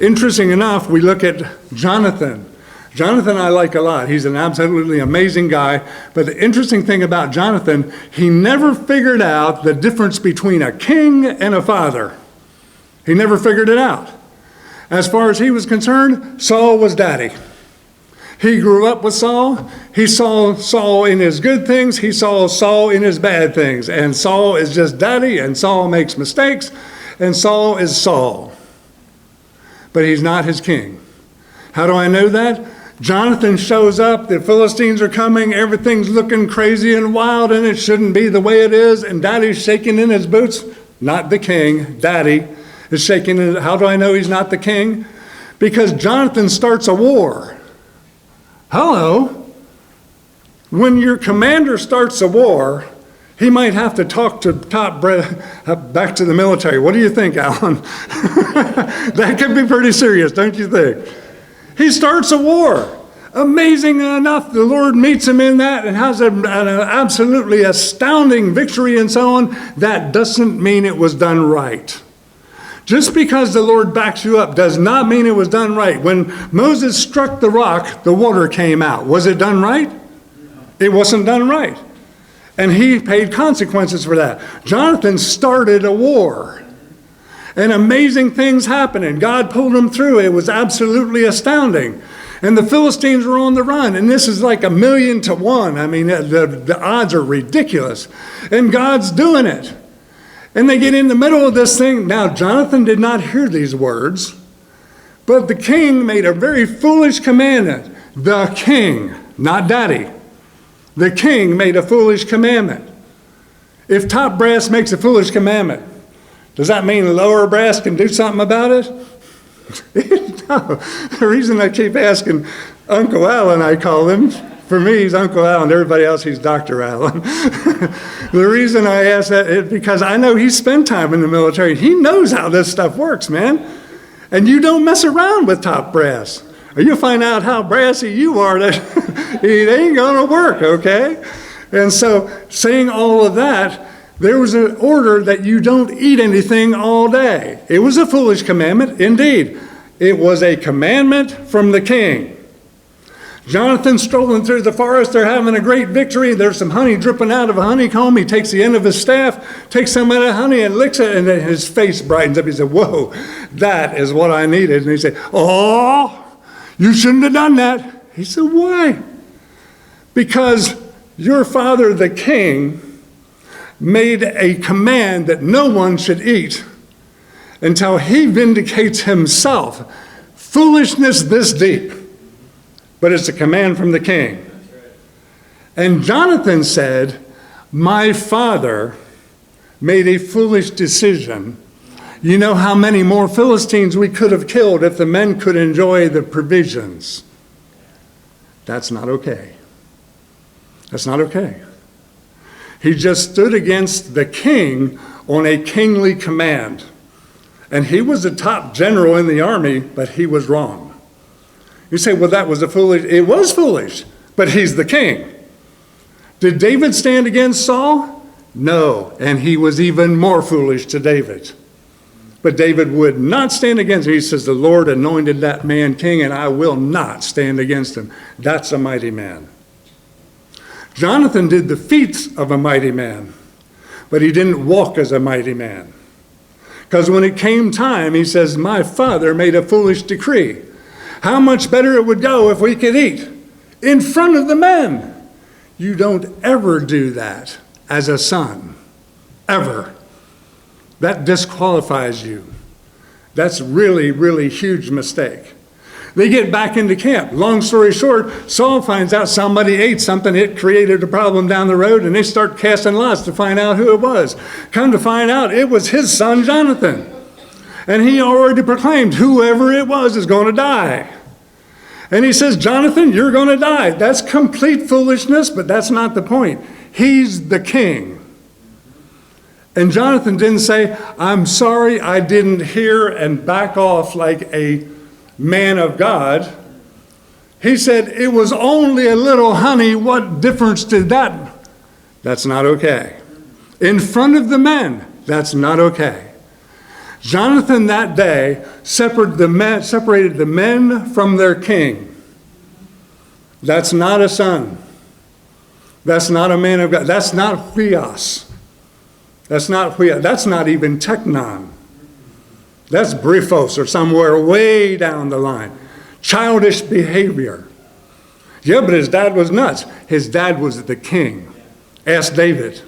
Interesting enough, we look at Jonathan. Jonathan I like a lot. He's an absolutely amazing guy. But the interesting thing about Jonathan, he never figured out the difference between a king and a father. He never figured it out. As far as he was concerned, Saul was daddy. He grew up with Saul. He saw Saul in his good things. He saw Saul in his bad things. And Saul is just daddy, and Saul makes mistakes, and Saul is Saul. But he's not his king. How do I know that? Jonathan shows up, the Philistines are coming, everything's looking crazy and wild, and it shouldn't be the way it is, and daddy's shaking in his boots. Not the king, daddy is shaking in. How do I know he's not the king? Because Jonathan starts a war. Hello. When your commander starts a war, he might have to talk to back to the military. What do you think, Alan? That could be pretty serious, don't you think? He starts a war. Amazing enough, the Lord meets him in that and has an absolutely astounding victory and so on. That doesn't mean it was done right. Just because the Lord backs you up does not mean it was done right. When Moses struck the rock, the water came out. Was it done right? It wasn't done right. And he paid consequences for that. Jonathan started a war. And amazing things happened, and God pulled him through. It was absolutely astounding. And the Philistines were on the run, and this is like 1,000,000 to 1. I mean, the odds are ridiculous. And God's doing it. And they get in the middle of this thing. Now, Jonathan did not hear these words, but the king made a very foolish commandment. The king, not daddy. The king made a foolish commandment. If top brass makes a foolish commandment, does that mean lower brass can do something about it? No. The reason I keep asking Uncle Alan, I call him, for me he's Uncle Alan, everybody else he's Dr. Alan. The reason I ask that is because I know he's spent time in the military. He knows how this stuff works, man. And you don't mess around with top brass, or you'll find out how brassy you are that it ain't gonna work, okay? And so saying all of that, there was an order that you don't eat anything all day. It was a foolish commandment, indeed. It was a commandment from the king. Jonathan strolling through the forest, they're having a great victory. There's some honey dripping out of a honeycomb. He takes the end of his staff, takes some of that honey and licks it, and then his face brightens up. He said, whoa, that is what I needed. And he said, oh, you shouldn't have done that. He said, why? Because your father, the king, made a command that no one should eat until he vindicates himself. Foolishness this deep. But it's a command from the king. And Jonathan said, my father made a foolish decision. You know how many more Philistines we could have killed if the men could enjoy the provisions. That's not okay. That's not okay. He just stood against the king on a kingly command. And he was the top general in the army, but he was wrong. You say, well, that was it was foolish, but he's the king. Did David stand against Saul? No, and he was even more foolish to David. But David would not stand against him. He says, the Lord anointed that man king, and I will not stand against him. That's a mighty man. Jonathan did the feats of a mighty man, but he didn't walk as a mighty man. Because when it came time, he says, my father made a foolish decree. How much better it would go if we could eat in front of the men. You don't ever do that as a son, ever. That disqualifies you. That's really, really huge mistake. They get back into camp. Long story short, Saul finds out somebody ate something. It created a problem down the road, and they start casting lots to find out who it was. Come to find out, it was his son, Jonathan. And he already proclaimed, whoever it was is going to die. And he says, Jonathan, you're going to die. That's complete foolishness, but that's not the point. He's the king. And Jonathan didn't say, I'm sorry I didn't hear, and back off like a man of God. He said, it was only a little honey. What difference did that? That's not okay. In front of the men, that's not okay. Jonathan that day separated the men from their king. That's not a son. That's not a man of God. That's not huios. That's not huios. That's not even teknon. That's briphos or somewhere way down the line. Childish behavior. Yeah, but his dad was nuts. His dad was the king. Ask David.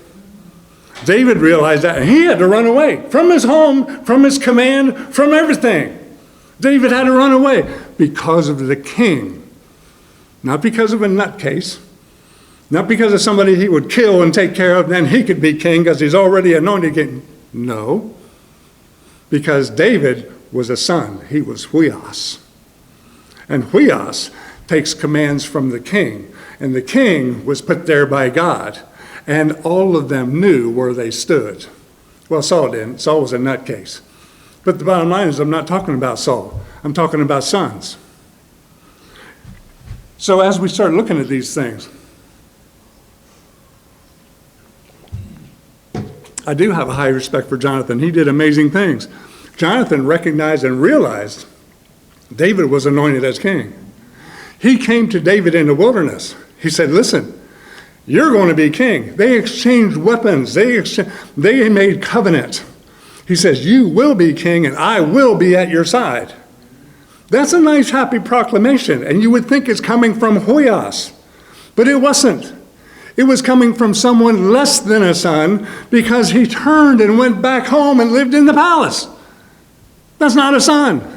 David realized that, and he had to run away from his home, from his command, from everything. David had to run away because of the king. Not because of a nutcase. Not because of somebody he would kill and take care of, and then he could be king because he's already anointed king. No. Because David was a son. He was huios. And huios takes commands from the king. And the king was put there by God. And all of them knew where they stood. Well, Saul didn't. Saul was a nutcase. But the bottom line is I'm not talking about Saul. I'm talking about sons. So as we start looking at these things, I do have a high respect for Jonathan. He did amazing things. Jonathan recognized and realized David was anointed as king. He came to David in the wilderness. He said, listen, you're going to be king. They exchanged weapons. They made covenant. He says, you will be king and I will be at your side. That's a nice, happy proclamation. And you would think it's coming from huios. But it wasn't. It was coming from someone less than a son because he turned and went back home and lived in the palace. That's not a son.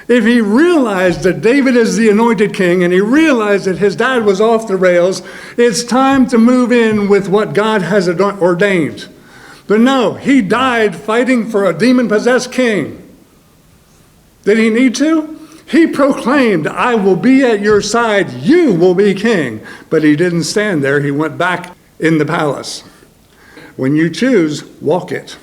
If he realized that David is the anointed king and he realized that his dad was off the rails, it's time to move in with what God has ordained. But no, he died fighting for a demon-possessed king. Did he need to? He proclaimed, I will be at your side, you will be king. But he didn't stand there, he went back in the palace. When you choose, walk it.